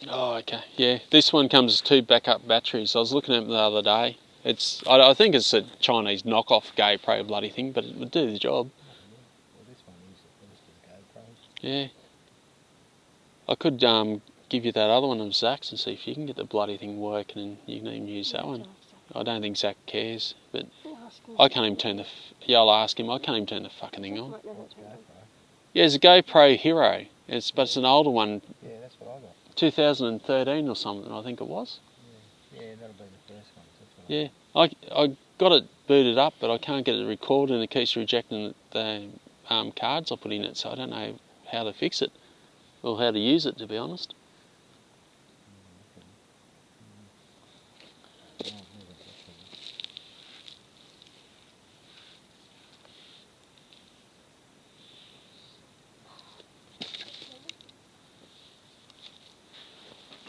Oh, okay. Yeah, this one comes with 2 backup batteries. I was looking at them the other day. I think it's a Chinese knockoff GoPro bloody thing, but it would do the job. Well, this one is the first of the GoPros. Yeah. I could give you that other one of Zach's and see if you can get the bloody thing working and you can even use that one. I don't think Zach cares, but I can't even turn the... Yeah, I'll ask him. I can't even turn the fucking thing on. Yeah, it's a GoPro Hero. But it's an older one. Yeah, that's what I got. 2013 or something, I think it was. Yeah, that'll be the first one. Yeah, I got it booted up, but I can't get it recorded and it keeps rejecting the cards I put in it, so I don't know how to fix it or how to use it, to be honest.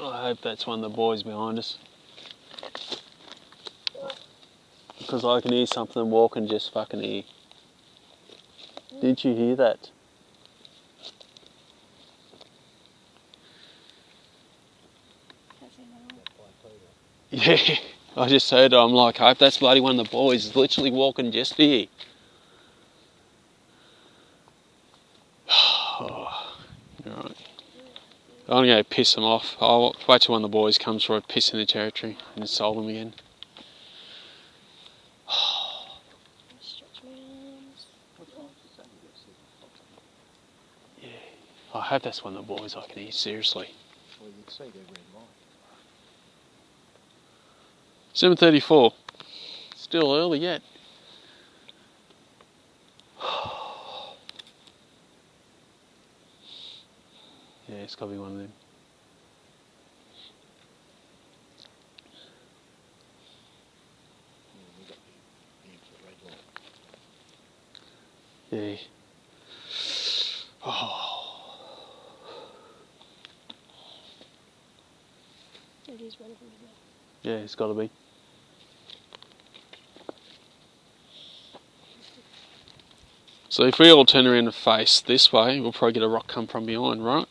I hope that's one of the boys behind us, because I can hear something walking just fucking here. Did you hear that? Yeah, I just heard it. I'm like, I hope that's bloody one of the boys. Is literally walking just here. Oh, alright. I'm going to piss them off. I'll wait till one of the boys comes for a piss in the territory and insult them again. Yeah, I hope that's one of the boys I can hear, seriously. Well, you can see their red light. 7:34. Still early yet. Yeah, it's got to be one of them. Yeah. Oh. It is one of them. Yeah, it's got to be. So if we all turn around and face this way, we'll probably get a rock come from behind, right?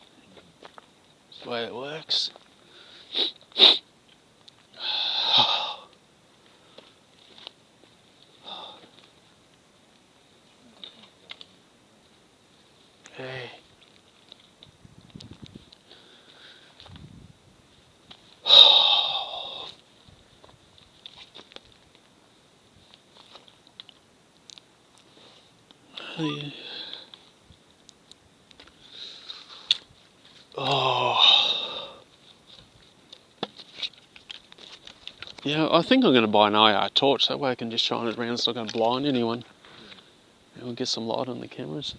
That's the way it works. Hey. Oh. Yeah, I think I'm going to buy an AYR torch. That way I can just shine it around. It's not going to blind anyone. And we'll get some light on the cameras.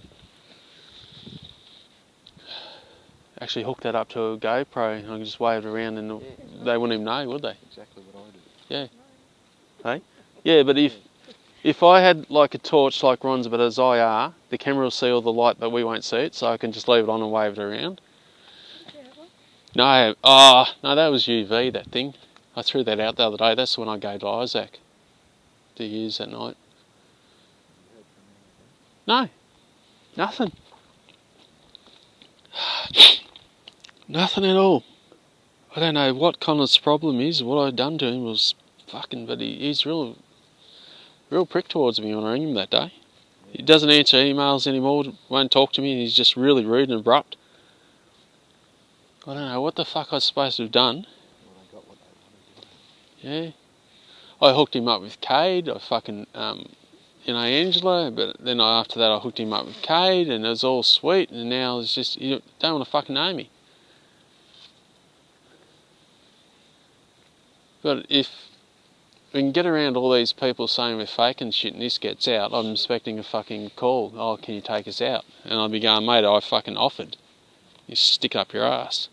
Actually hook that up to a GoPro and I can just wave it around and they wouldn't even know, would they? Exactly what I do. Yeah. Hey? Yeah, but if I had like a torch like Ron's but as AYR, the camera will see all the light but we won't see it, so I can just leave it on and wave it around. No, no, that was UV, that thing. I threw that out the other day. That's when I gave to Isaac to use that night. No, nothing. Nothing at all. I don't know what Connor's problem is. What I'd done to him was fucking, but he's real prick towards me when I ring him that day. He doesn't answer emails anymore, won't talk to me, and he's just really rude and abrupt. I don't know what the fuck I was supposed to have done. Yeah. I hooked him up with Cade, I fucking, Angela, but then after that I hooked him up with Cade, and it was all sweet, and now it's just, you don't want to fucking know me. But if we can get around all these people saying we're faking shit and this gets out, I'm expecting a fucking call. Oh, can you take us out? And I'll be going, mate, I fucking offered. You stick up your ass.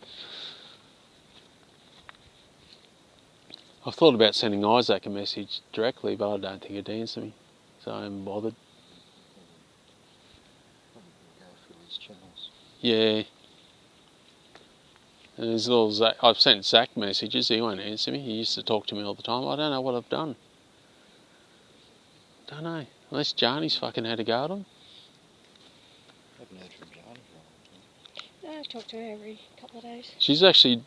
I've thought about sending Isaac a message directly, but I don't think he'd answer me. So I haven't bothered. Yeah. And there's little Zach, I've sent Zach messages, he won't answer me. He used to talk to me all the time. I don't know what I've done. Don't know. Unless Jani's fucking had a go at him. I haven't heard from Jani for a long time. I talk to her every couple of days. She's actually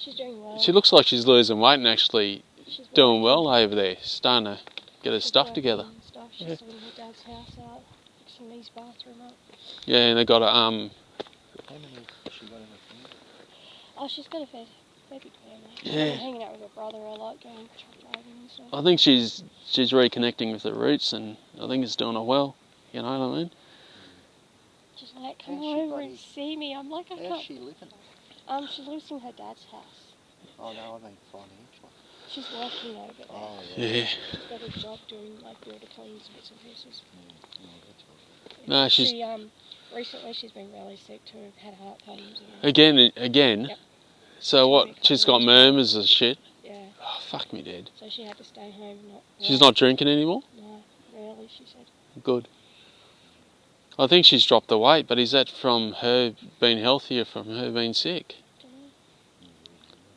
She's doing well. She looks like she's losing weight and actually She's doing working. well over there, starting to get her She's stuff working together. and stuff. She's Yeah. sorting her dad's house out, fixing his bathroom up. Yeah, and they got a How many has she got in her family? Oh, she's got a baby family. She's Yeah. been hanging out with her brother a lot, going truck driving and stuff. I think she's reconnecting with her roots, and I think it's doing her well. You know what I mean? She's like, come How's she over bloody- and see me. I'm like, I How's can't. she living? She lives in her dad's house. Oh no, I mean financially. She's working over there. Oh Yeah. She's got a job doing like builder cleans and bits and pieces. That's all. No, she's She recently she's been really sick too. Had heart problems. And again. Yep. So what? She's She's got murmurs and shit. yeah. Oh, fuck me dead. So she had to stay home. And not She's work. not drinking anymore? No, really. She said. Good. I think she's dropped the weight, but is that from her being healthier, from her being sick? Don't know. I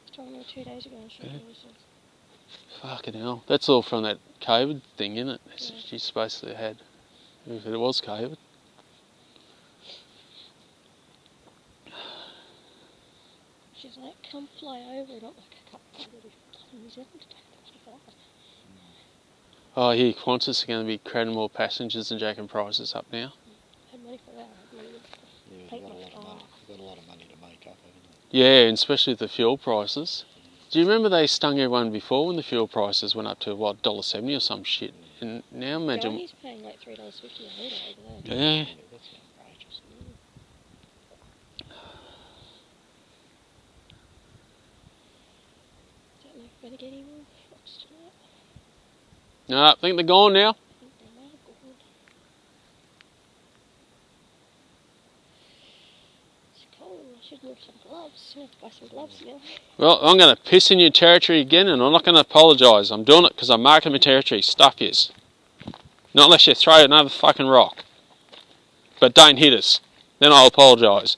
was talking to her 2 days ago and she Yeah. really said. Fucking hell. That's all from that COVID thing, isn't it? Yeah. She's supposedly had. If it was COVID. She's like, come fly over. And I'm like, I can't fly over to New Zealand today. That's what I thought. Oh, yeah, Qantas are going to be crowding more passengers and jacking prices up now. I had money for that. I had money Yeah, Take you got a my lot of car. money. You got a lot of money to make up, haven't you? Yeah, and especially with the fuel prices. Do you remember they stung everyone before when the fuel prices went up to, what, $1.70 or some shit? And now imagine... Johnny's paying like $3.50 a litre over there. Yeah. That's outrageous. Don't know if we're going to get any more shots tonight. No, I think they're gone now. I think they may have gone. It's cold. I should move some gloves. I have to buy some gloves now. Well, I'm going to piss in your territory again, and I'm not going to apologise. I'm doing it because I'm marking my territory. Stuff is. Not unless you throw another fucking rock. But don't hit us. Then I'll apologise.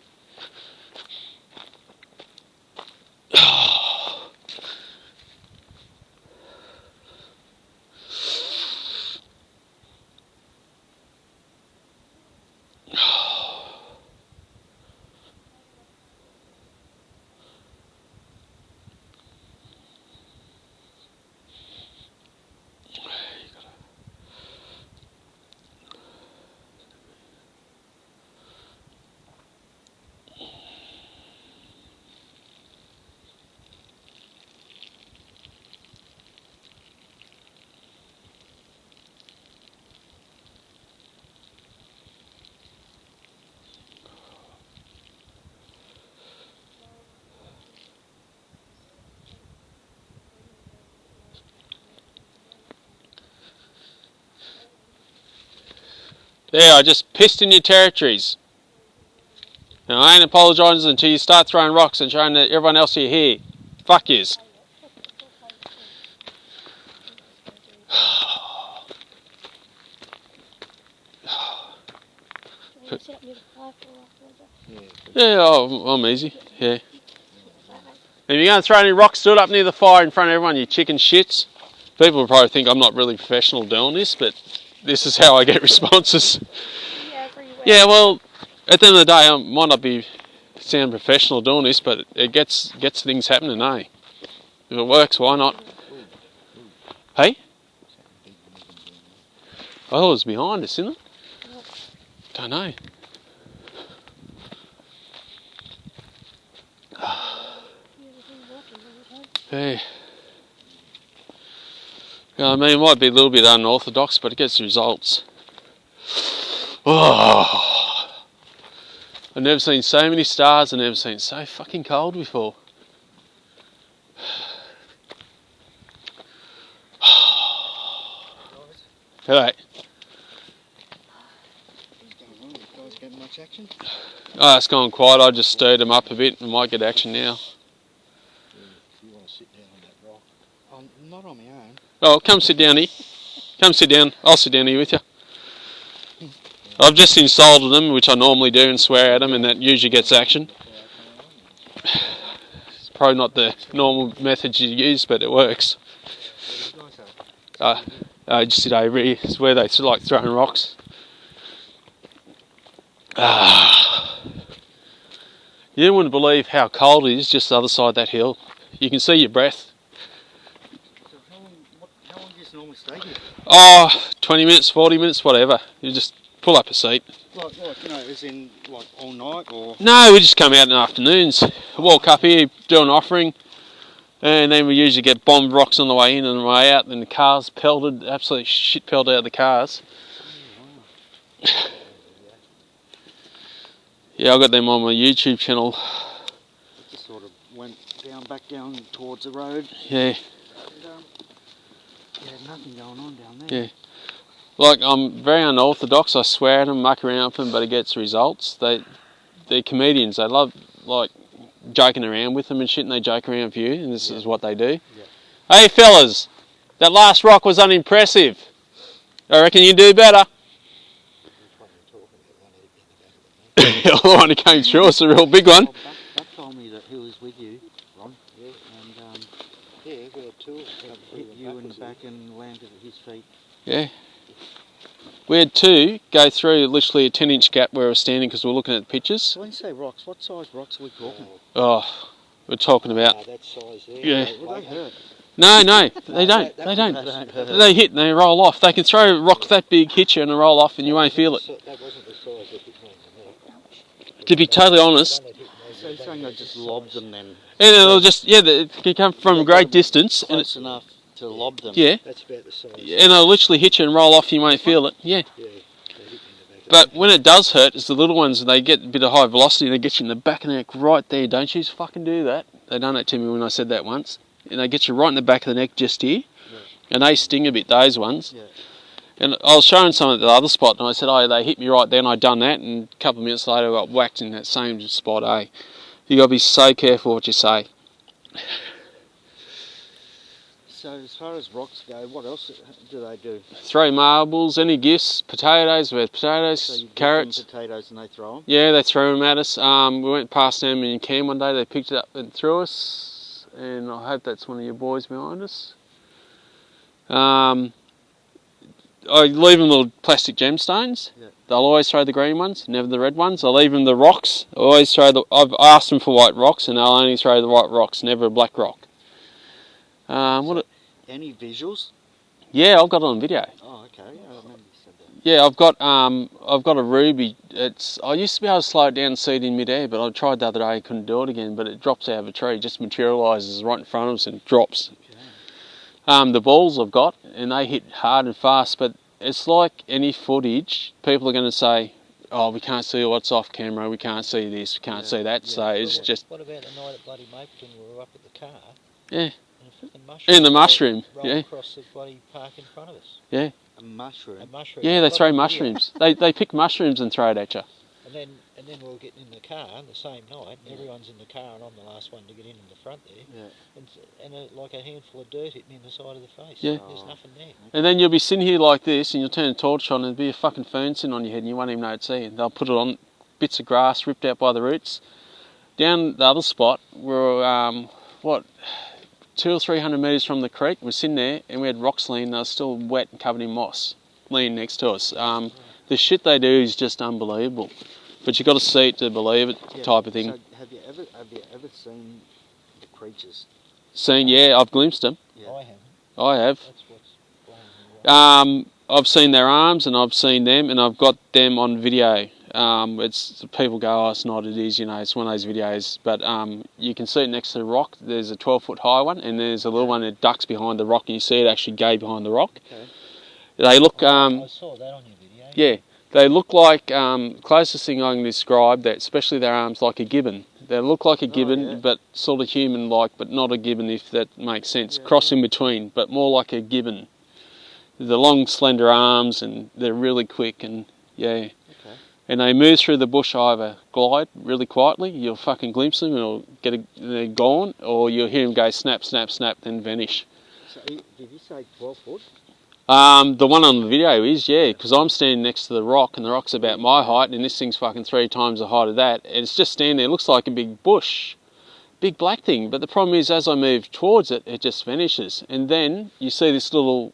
There, I just pissed in your territories. Now, I ain't apologising until you start throwing rocks and showing everyone else you're here. Fuck yous. Do you want to sit up near the fire for afterwards? Yeah. Yeah, I'm easy. Yeah. If you're going to throw any rocks, do it up near the fire in front of everyone, you chicken shits. People will probably think I'm not really professional doing this, but this is how I get responses. Yeah, everywhere. Yeah, well, at the end of the day, I might not be sound professional doing this, but it gets things happening, eh? If it works, why not? Hey? Oh, it's behind us, isn't it? Don't know. Hey. Yeah, I mean, it might be a little bit unorthodox, but it gets results. Oh, I've never seen so many stars. I've never seen so fucking cold before. Hello. Guys getting much action? Oh, it's gone quiet. I just stirred them up a bit and might get action now. Yeah, you want to sit down on that rock. I'm not on my own. Oh, come sit down here. Come sit down. I'll sit down here with you. I've just insulted them, which I normally do, and swear at them, and that usually gets action. It's probably not the normal method you use, but it works. Just sit over here. It's where they like throwing rocks. You wouldn't believe how cold it is just the other side of that hill. You can see your breath. So how long does it normally stay here? Oh, 20 minutes, 40 minutes, whatever. You just pull up a seat. Like, you know, as in, like, all night, or? No, we just come out in the afternoons. Walk up here, do an offering, and then we usually get bombed rocks on the way in and the way out, and the cars pelted, absolutely shit pelted out of the cars. Yeah, I got them on my YouTube channel. It just sort of went back down towards the road. Yeah. And, yeah, nothing going on down there. Yeah. Like, I'm very unorthodox, I swear at them, muck around with them, but it gets results. They're comedians, they love, like, joking around with them and shit, and they joke around with you, and this is what they do. Yeah. Hey fellas, that last rock was unimpressive. I reckon you do better. The one that came through us, a real big one. Well, Buck told me that he was with you, Ron. Yeah. And, Yeah, we had two. hit you in the back and landed at his feet. Yeah. We had two go through literally a 10-inch gap where I was standing because we were looking at the pictures. So when you say rocks, what size rocks are we talking? Oh, we're talking about... That size there. Yeah. Will they hurt? No, they don't. that They don't. don't hurt. They hit and they roll off. They can throw a rock that big, hit you and roll off and you won't feel it. That wasn't the size that hit me in the neck. To be totally honest, So you're saying they just lobbed them then? and it'll just, they can come from a great distance and Close enough to lob them? yeah, That's about the size. and they'll literally hit you and roll off and you won't feel it. Yeah. Yeah, they hit me in the back. But when it does hurt, it's the little ones, and they get a bit of high velocity, and they get you in the back of the neck right there. Don't you fucking do that. They done that to me when I said that once. And they get you right in the back of the neck just here. Yeah. And they sting a bit, those ones. Yeah. And I was showing some at the other spot, and I said, oh, they hit me right there, and I'd done that, and a couple of minutes later I got whacked in that same spot, eh? You got to be so careful what you say. So as far as rocks go, what else do they do? Throw marbles, any gifts, potatoes, we had So potatoes, you give carrots. them potatoes and they throw them? Yeah, they threw them at us. We went past them in Cam one day, they picked it up and threw us, and I hope that's one of your boys behind us. I leave them little plastic gemstones. Yeah. They'll always throw the green ones, never the red ones. I leave them the rocks. I've asked them for white rocks, and they'll only throw the white rocks, never a black rock. Any visuals? Yeah, I've got it on video. Oh, okay. Yeah, I remember you said that. Yeah, I've got a ruby. I used to be able to slow it down and see it in midair, but I tried the other day, couldn't do it again. But it drops out of a tree, just materialises right in front of us and drops. Okay. The balls I've got, and they hit hard and fast, but it's like any footage. People are going to say, oh, we can't see what's off camera, we can't see this, we can't see that. Yeah. So it's just, What about the night at Bloody Mapleton we were up at the car? yeah, And a mushroom in the mushroom, rolled yeah, across the bloody park in front of us. yeah. A mushroom. A mushroom. Yeah, I've they got throw the video. mushrooms. They pick mushrooms and throw it at you. And then we were getting in the car the same night. And everyone's in the car, and I'm the last one to get in the front there. Yeah. And like a handful of dirt hit me in the side of the face. Yeah. There's nothing there. And then you'll be sitting here like this, and you'll turn a torch on, and there'll be a fucking fern sitting on your head, and you won't even know it's there. They'll put it on bits of grass ripped out by the roots. Down the other spot, we're 200 or 300 metres from the creek. We're sitting there, and we had rocks laying. They were still wet and covered in moss, laying next to us. The shit they do is just unbelievable. But you've got to see it to believe it, Yeah. type of thing. So have you ever seen the creatures? Seen, yeah, I've glimpsed them. Yeah. I haven't. I have. That's what's blowing me away. I've seen their arms, and I've seen them, and I've got them on video. It's people go, oh, it's not, it is, it's one of those videos. But you can see it next to the rock. There's a 12-foot high one, and there's a little one that ducks behind the rock, and you see it actually go behind the rock. Okay. They look, I saw that on your video. yeah, they look like, closest thing I can describe that, especially their arms, like a gibbon. They look like a gibbon, yeah. but sort of human-like, but not a gibbon, if that makes sense. Yeah, Cross in between, but more like a gibbon. The long, slender arms, and they're really quick, and yeah. Okay. And they move through the bush, either glide really quietly, you'll fucking glimpse them, and they're gone, or you'll hear them go snap, snap, snap, then vanish. So did you say 12 foot? The one on the video is, yeah, because I'm standing next to the rock, and the rock's about my height, and this thing's fucking 3 times the height of that, and it's just standing there. It looks like a big bush, big black thing, but the problem is, as I move towards it, it just vanishes, and then you see this little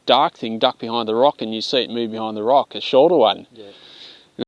dark thing duck behind the rock, and you see it move behind the rock, a shorter one. Yeah.